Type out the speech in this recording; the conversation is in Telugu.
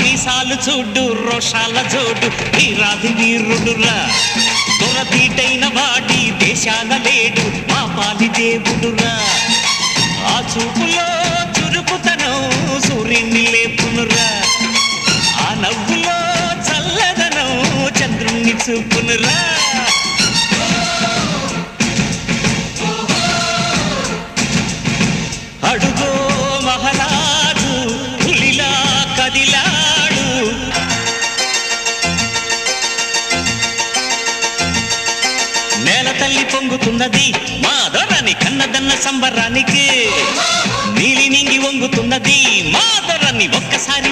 మీసాలు చూడు రోషాల జోడు వీరాది వీరుడురా దొరతీటైన వాడి దేశాల లేడు మా పాలి దేవుడురా ఆ చూపులో చురుకుతనం సూర్యుని లేపునురా ఆ నవ్వులో చల్లదనం చంద్రుణ్ణి చూపునురా అడుగో మహారాజు పులిలా కదిలాడు నేల తల్లి పొంగుతున్నది మా దొరని కన్నదన్న సంబరానికి నీలి నింగి వంగుతున్నది మా దొరని ఒక్కసారి